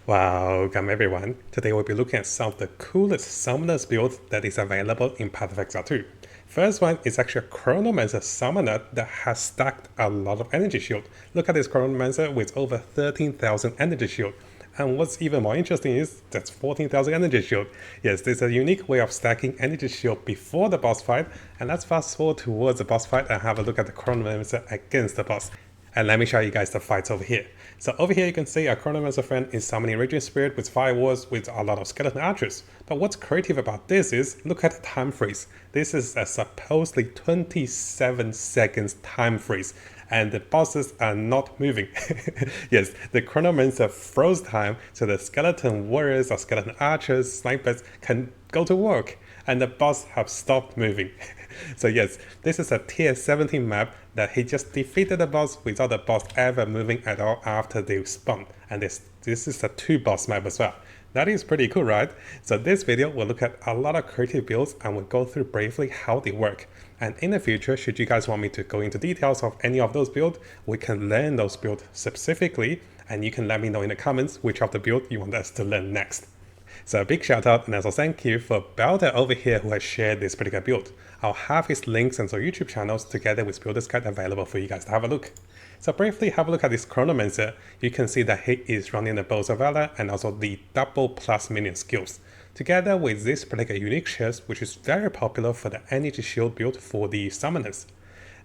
Welcome everyone. Today we'll be looking at some of the coolest summoners builds that is available in Path of Exile 2. First one is actually a Chronomancer summoner that has stacked a lot of energy shield. Look at this Chronomancer with over 13,000 energy shield. And what's even more interesting is that's 14,000 energy shield. Yes, this is a unique way of stacking energy shield before the boss fight. And let's fast forward towards the boss fight and have a look at the Chronomancer against the boss. And let me show you guys the fights over here. So over here you can see our Chronomancer friend is summoning Raging Spirit with Firewalls with a lot of Skeleton Archers. But what's creative about this is, look at the time freeze. This is a supposedly 27 seconds time freeze. And the bosses are not moving. Yes, the Chronomancer froze time so the Skeleton Warriors or Skeleton Archers, Snipers can go to work. And the boss have stopped moving. So yes, this is a tier 17 map that he just defeated the boss without the boss ever moving at all after they spawned. And this is a 2 boss map as well. That is pretty cool, right? So this video will look at a lot of creative builds and we'll go through briefly how they work. And in the future, should you guys want me to go into details of any of those builds, we can learn those builds specifically, and you can let me know in the comments which of the build you want us to learn next. So a big shout out and also thank you for Baader over here who has shared this particular build. I'll have his links and so YouTube channels together with Builder's Guide available for you guys to have a look. So briefly have a look at this Chronomancer. You can see that he is running the Bows of Valor and also the double plus minion skills. Together with this particular unique chest, which is very popular for the energy shield build for the summoners.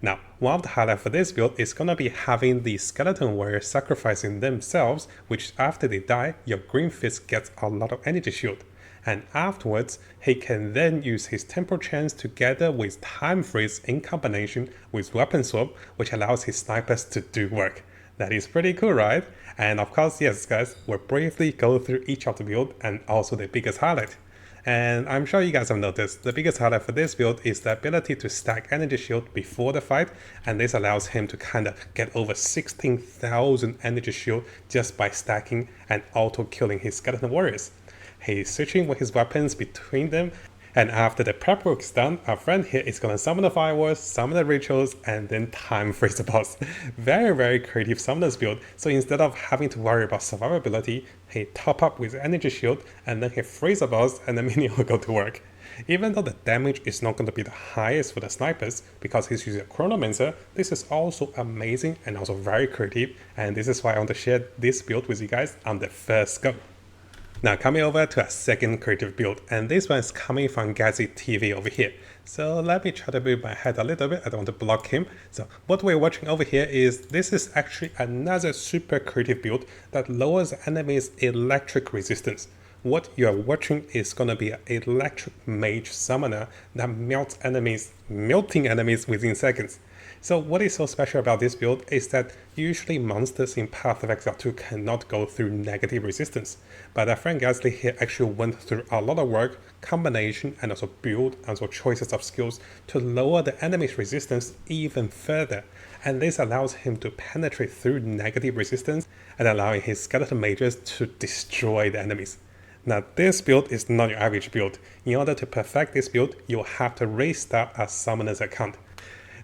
Now, one of the highlights for this build is gonna be having the Skeleton Warriors sacrificing themselves, which after they die, your Green Fist gets a lot of energy shield. And afterwards, he can then use his Temporal Chance together with Time Freeze in combination with Weapon Swap, which allows his snipers to do work. That is pretty cool, right? And of course, yes guys, we'll briefly go through each of the build and also the biggest highlight. And I'm sure you guys have noticed, the biggest highlight for this build is the ability to stack energy shield before the fight, and this allows him to kind of get over 16,000 energy shield just by stacking and auto-killing his Skeleton Warriors. He's switching with his weapons between them, and after the prep work is done, our friend here is going to summon the Firewalls, summon the Rituals, and then time freeze the boss. Very creative summoners build, so instead of having to worry about survivability, he top up with energy shield, and then he freeze the boss, and the minion will go to work. Even though the damage is not going to be the highest for the snipers, because he's using a Chronomancer, this is also amazing and also very creative, and this is why I want to share this build with you guys on the first go. Now coming over to a second creative build, and this one is coming from GhazzyTV over here. So let me try to move my head a little bit, I don't want to block him. So what we're watching over here is, this is actually another super creative build that lowers the enemy's electric resistance. What you are watching is going to be an electric mage summoner that melts enemies, melting enemies within seconds. So what is so special about this build is that usually monsters in Path of Exile 2 cannot go through negative resistance, but our friend Ghazzy here actually went through a lot of work, combination and also build and also choices of skills to lower the enemy's resistance even further, and this allows him to penetrate through negative resistance and allowing his skeleton mages to destroy the enemies. Now this build is not your average build. In order to perfect this build, you'll have to restart a summoner's account.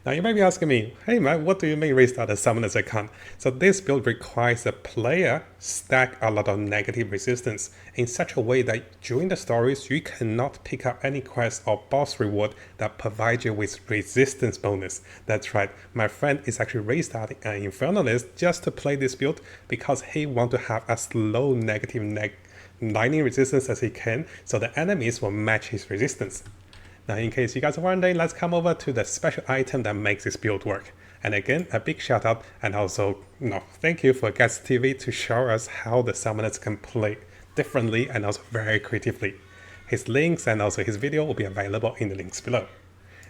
Now you might be asking me, hey man, what do you mean restart a summoner's account? So this build requires a player stack a lot of negative resistance in such a way that during the stories you cannot pick up any quest or boss reward that provide you with resistance bonus. That's right, my friend is actually restarting an Infernalist just to play this build because he wants to have as low negative lightning resistance as he can, so the enemies will match his resistance. Now in case you guys are wondering, let's come over to the special item that makes this build work. And again, a big shout out and also thank you for GhazzyTV to show us how the summoners can play differently and also very creatively. His links and also his video will be available in the links below.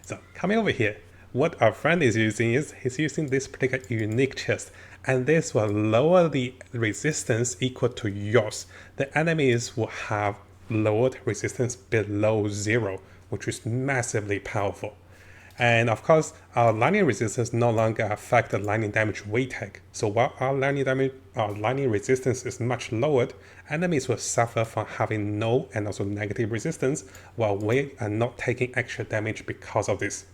So coming over here, what our friend is using is, he's using this particular unique chest, and this will lower the resistance equal to yours. The enemies will have lowered resistance below 0, which is massively powerful. And of course, our lightning resistance no longer affects the lightning damage weight tag. So while our lightning resistance is much lowered, enemies will suffer from having no and also negative resistance, while we are not taking extra damage because of this.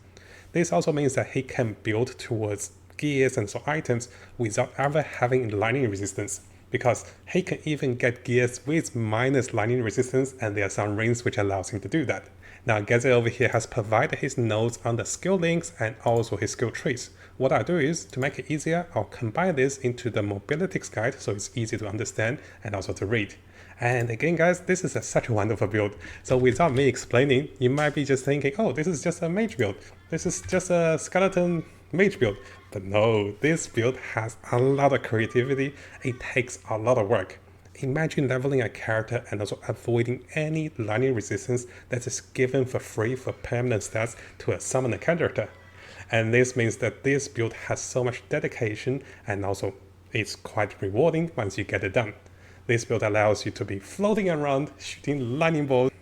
This also means that he can build towards gears and so items without ever having lightning resistance. because he can even get gears with minus lightning resistance, and there are some rings which allows him to do that. Now Ghazzy over here has provided his nodes on the skill links and also his skill trees. What I'll do is, to make it easier, I'll combine this into the mobilities guide so it's easy to understand and also to read. And again guys, this is such a wonderful build. So without me explaining, you might be just thinking, oh, this is just a mage build. This is just a skeleton mage build. But no, this build has a lot of creativity. It takes a lot of work. Imagine leveling a character and also avoiding any lightning resistance that is given for free for permanent stats to a summoner character. And this means that this build has so much dedication, and also it's quite rewarding once you get it done. This build allows you to be floating around, shooting lightning bolts,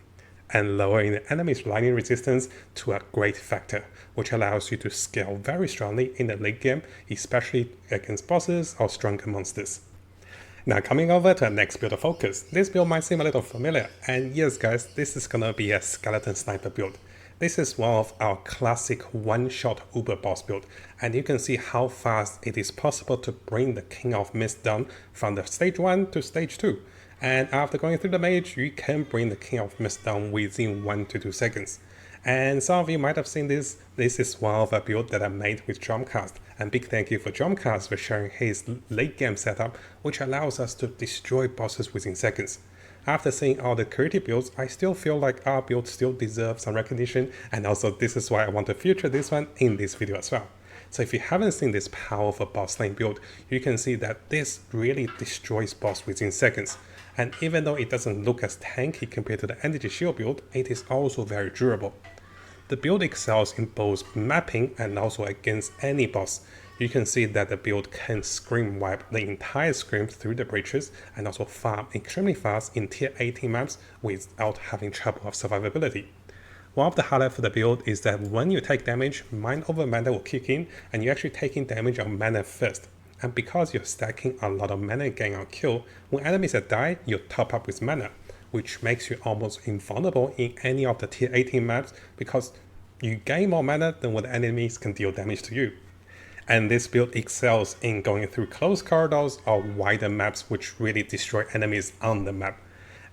and lowering the enemy's lightning resistance to a great factor, which allows you to scale very strongly in the late game, especially against bosses or stronger monsters. Now coming over to our next build of focus, this build might seem a little familiar, and yes guys, this is gonna be a skeleton sniper build. This is one of our classic one-shot uber boss build, and you can see how fast it is possible to bring the King of Mist down from the stage 1 to stage 2. And after going through the mage, you can bring the King of Mist down within 1 to 2 seconds. And some of you might have seen this. This is one of a build that I made with Drumcast, and big thank you for Drumcast for sharing his late game setup, which allows us to destroy bosses within seconds. After seeing all the creative builds, I still feel like our build still deserves some recognition, and also this is why I want to feature this one in this video as well. So if you haven't seen this powerful boss lane build, you can see that this really destroys boss within seconds. And even though it doesn't look as tanky compared to the energy shield build, it is also very durable. The build excels in both mapping and also against any boss. You can see that the build can scream wipe the entire screen through the breaches and also farm extremely fast in tier 18 maps without having trouble of survivability. One of the highlights for the build is that when you take damage, Mind over Mana will kick in, and you're actually taking damage on mana first. And because you're stacking a lot of mana gain on kill, when enemies die, you top up with mana, which makes you almost invulnerable in any of the tier 18 maps because you gain more mana than what enemies can deal damage to you. And this build excels in going through close corridors or wider maps which really destroy enemies on the map.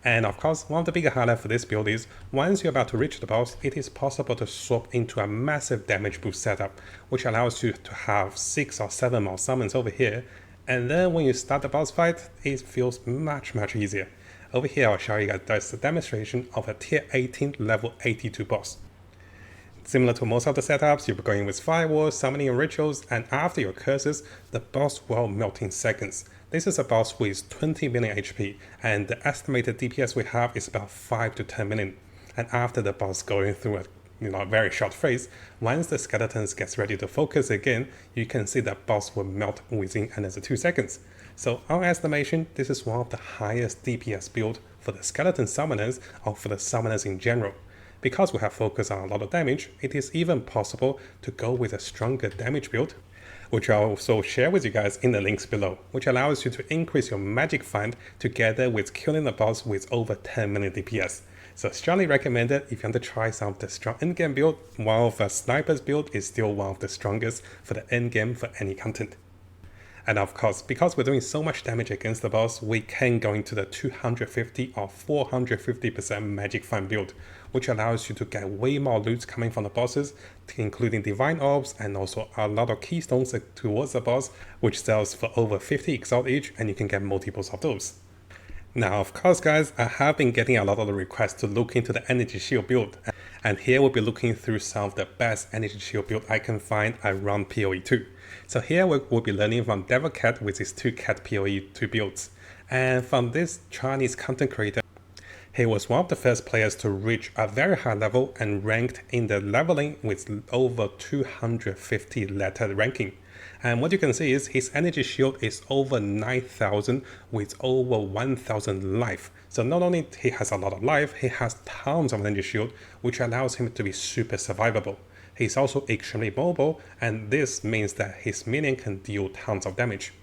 And of course, one of the bigger highlights for this build is, once you're about to reach the boss, it is possible to swap into a massive damage boost setup, which allows you to have 6 or 7 more summons over here, and then when you start the boss fight, it feels much easier. Over here I'll show you guys a demonstration of a tier 18 level 82 boss. Similar to most of the setups, you'll be going with firewalls, summoning and rituals, and after your curses, the boss will melt in seconds. This is a boss with 20 million HP, and the estimated DPS we have is about 5 to 10 million. And after the boss going through a very short phase, once the skeletons gets ready to focus again, you can see that boss will melt within another 2 seconds. So our estimation, this is one of the highest DPS build for the skeleton summoners or for the summoners in general. Because we have focused on a lot of damage, it is even possible to go with a stronger damage build, which I'll also share with you guys in the links below, which allows you to increase your magic find together with killing the boss with over 10 million DPS. So strongly recommended if you want to try some of the strong endgame build. One of the snipers build is still one of the strongest for the endgame for any content. And of course, because we're doing so much damage against the boss, we can go into the 250 or 450% magic find build, which allows you to get way more loot coming from the bosses, including divine orbs and also a lot of keystones towards the boss, which sells for over 50 Exile each, and you can get multiples of those. Now, of course, guys, I have been getting a lot of the requests to look into the energy shield build, and here we'll be looking through some of the best energy shield build I can find around POE 2. So here we'll be learning from Devil Cat with his 2-cat POE 2 builds, and from this Chinese content creator, he was one of the first players to reach a very high level and ranked in the leveling with over 250 letter ranking. And what you can see is his energy shield is over 9,000 with over 1,000 life. So not only he has a lot of life, he has tons of energy shield, which allows him to be super survivable. He's also extremely mobile, and this means that his minion can deal tons of damage.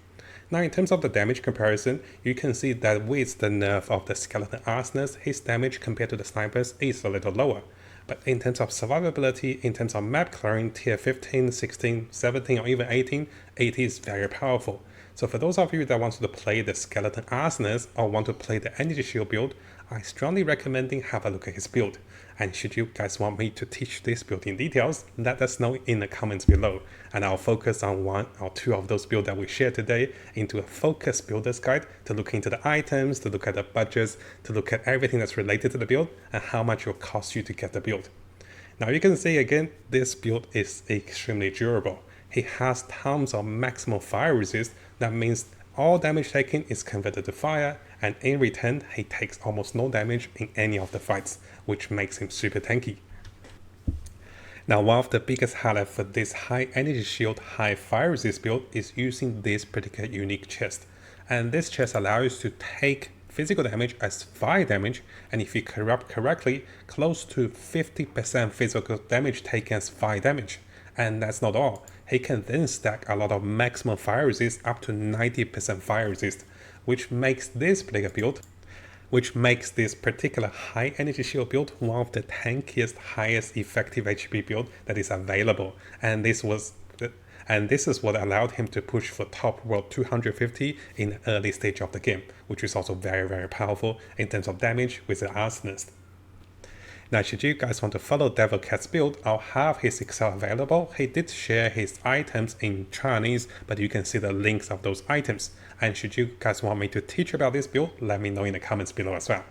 Now in terms of the damage comparison, you can see that with the nerf of the skeleton arsonist, his damage compared to the snipers is a little lower. But in terms of survivability, in terms of map clearing, tier 15, 16, 17 or even 18, it is very powerful. So for those of you that want to play the Skeleton Arsonist or want to play the Energy Shield build, I strongly recommend have a look at his build. And should you guys want me to teach this build in details, let us know in the comments below. And I'll focus on one or two of those builds that we share today into a focused builder's guide to look into the items, to look at the budgets, to look at everything that's related to the build and how much it will cost you to get the build. Now you can see again, this build is extremely durable. He has tons of maximum fire resist. That means all damage taken is converted to fire, and in return, he takes almost no damage in any of the fights, which makes him super tanky. Now, one of the biggest highlights for this high energy shield, high fire resist build is using this particular unique chest. And this chest allows you to take physical damage as fire damage, and if you corrupt correctly, close to 50% physical damage taken as fire damage. And that's not all. He can then stack a lot of maximum fire resist up to 90% fire resist, which makes this particular high energy shield build one of the tankiest, highest effective HP build that is available. And this is what allowed him to push for top world 250 in the early stage of the game, which is also very, very powerful in terms of damage with the Arsonist. Now, should you guys want to follow Devil Cat's build, I'll have his Exile available. He did share his items in Chinese, but you can see the links of those items. And should you guys want me to teach about this build, let me know in the comments below as well.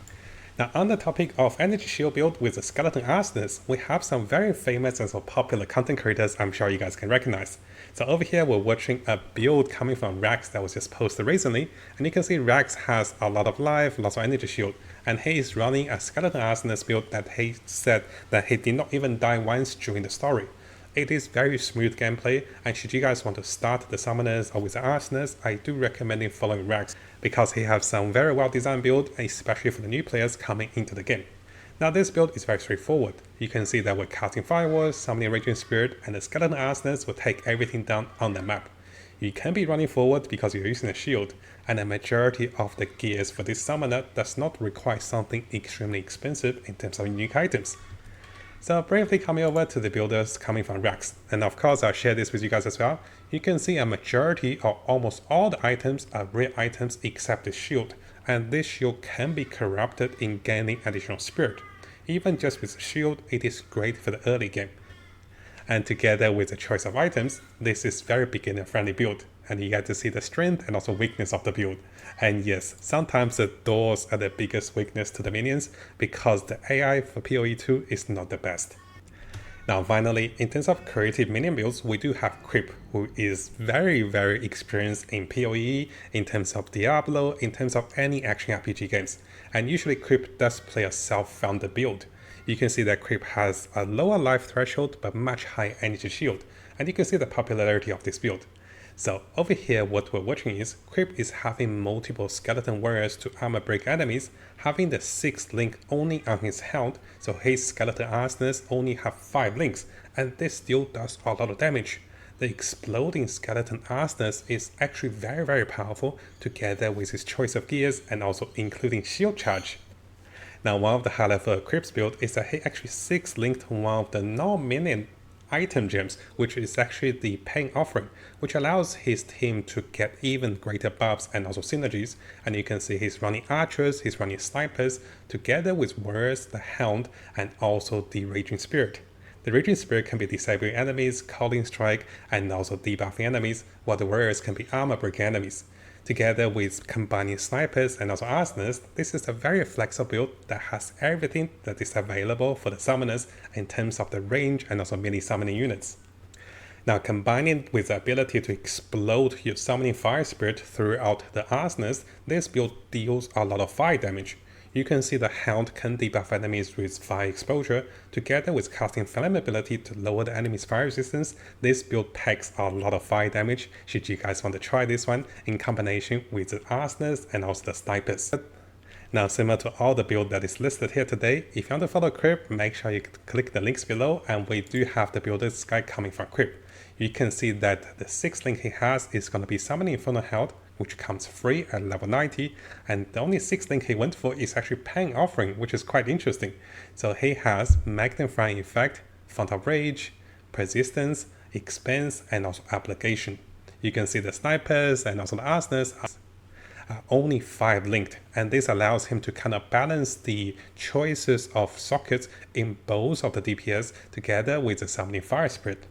Now, on the topic of Energy Shield build with the Skeleton Arsonist, we have some very famous and so popular content creators I'm sure you guys can recognize. So over here, we're watching a build coming from Raxx that was just posted recently, and you can see Raxx has a lot of life, lots of energy shield, and he is running a Skeleton Arsonist build that he said that he did not even die once during the story. It is very smooth gameplay, and should you guys want to start the Summoners or with the Arsonist, I do recommend following Raxx because he has some very well designed build, especially for the new players coming into the game. Now this build is very straightforward. You can see that we're casting Firewalls, summoning Raging Spirit, and the Skeleton Arsonist will take everything down on the map. You can be running forward because you're using a shield, and the majority of the gears for this summoner does not require something extremely expensive in terms of unique items. So briefly coming over to the builders coming from Raxx, and of course I'll share this with you guys as well. You can see a majority or almost all the items are rare items except the shield, and this shield can be corrupted in gaining additional spirit. Even just with the shield, it is great for the early game. And together with the choice of items, this is very beginner friendly build, and you get to see the strength and also weakness of the build. And yes, sometimes the doors are the biggest weakness to the minions because the AI for POE 2 is not the best. Now finally, in terms of creative minion builds, we do have Kripp, who is very, very experienced in POE, in terms of Diablo, in terms of any action RPG games. And usually Kripp does play a self-founded build. You can see that Kripp has a lower life threshold but much higher energy shield, and you can see the popularity of this build. So over here what we're watching is Kripp is having multiple skeleton warriors to armor break enemies, having the 6th link only on his health, so his Skeleton Arsonist only have 5 links, and this still does a lot of damage. The exploding Skeleton Arsonist is actually very, very powerful together with his choice of gears and also including shield charge. Now one of the highlights for Kripp's build is that he actually 6 linked to one of the non-minion item gems, which is actually the Pain Offering, which allows his team to get even greater buffs and also synergies. And you can see he's running archers, he's running snipers, together with warriors, the Hound, and also the Raging Spirit. The Raging Spirit can be disabling enemies, calling strike, and also debuffing enemies, while the warriors can be armor breaking enemies. Together with combining snipers and also arsonists, this is a very flexible build that has everything that is available for the summoners in terms of the range and also melee summoning units. Now combining with the ability to explode your summoning fire spirit throughout the arsonist, this build deals a lot of fire damage. You can see the Hound can debuff enemies with fire exposure. Together with casting Flame ability to lower the enemy's fire resistance, this build packs a lot of fire damage should you guys want to try this one in combination with the Arsonist and also the Snipers. Now similar to all the build that is listed here today, if you want to follow Kripp, make sure you click the links below, and we do have the builder's guide coming from Kripp. You can see that the 6th link he has is going to be Summoning Infernal Health, which comes free at level 90, and the only 6th link he went for is actually Pain Offering, which is quite interesting. So he has Magnifying Effect, Font of Rage, Persistence, Expense, and also Obligation. You can see the snipers and also the arsoners are only 5 linked, and this allows him to kind of balance the choices of sockets in both of the DPS together with the summoning fire spirit.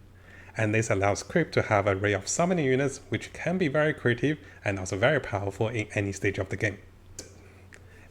And this allows Kripp to have an array of summoning units which can be very creative and also very powerful in any stage of the game.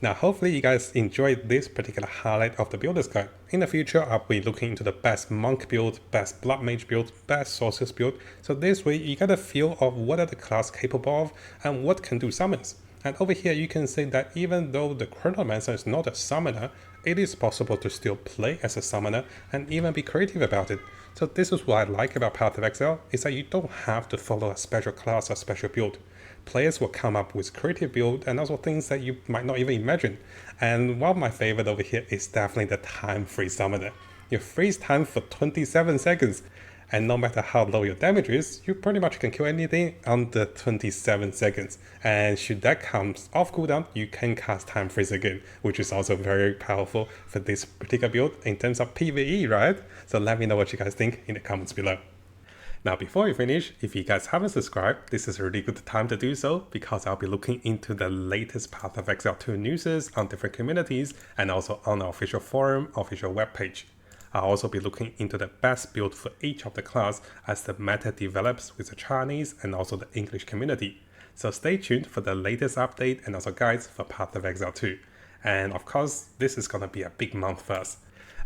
Now hopefully you guys enjoyed this particular highlight of the builder's guide. In the future I'll be looking into the best monk build, best blood mage build, best sorceress build, so this way you get a feel of what are the class capable of and what can do summons. And over here you can see that even though the Chronomancer is not a summoner, it is possible to still play as a summoner and even be creative about it. So this is what I like about Path of Exile, is that you don't have to follow a special class or special build. Players will come up with creative build and also things that you might not even imagine. And one of my favorite over here is definitely the time freeze summoner. You freeze time for 27 seconds, and no matter how low your damage is, you pretty much can kill anything under 27 seconds. And should that come off cooldown, you can cast time freeze again, which is also very powerful for this particular build in terms of PvE, right? So let me know what you guys think in the comments below. Now before we finish, if you guys haven't subscribed, this is a really good time to do so, because I'll be looking into the latest Path of Exile 2 news on different communities and also on our official forum, official webpage. I'll also be looking into the best build for each of the class as the meta develops with the Chinese and also the English community. So stay tuned for the latest update and also guides for Path of Exile 2. And of course, this is gonna be a big month for us.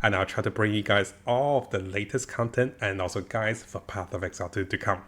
And I'll try to bring you guys all of the latest content and also guides for Path of Exile 2 to come.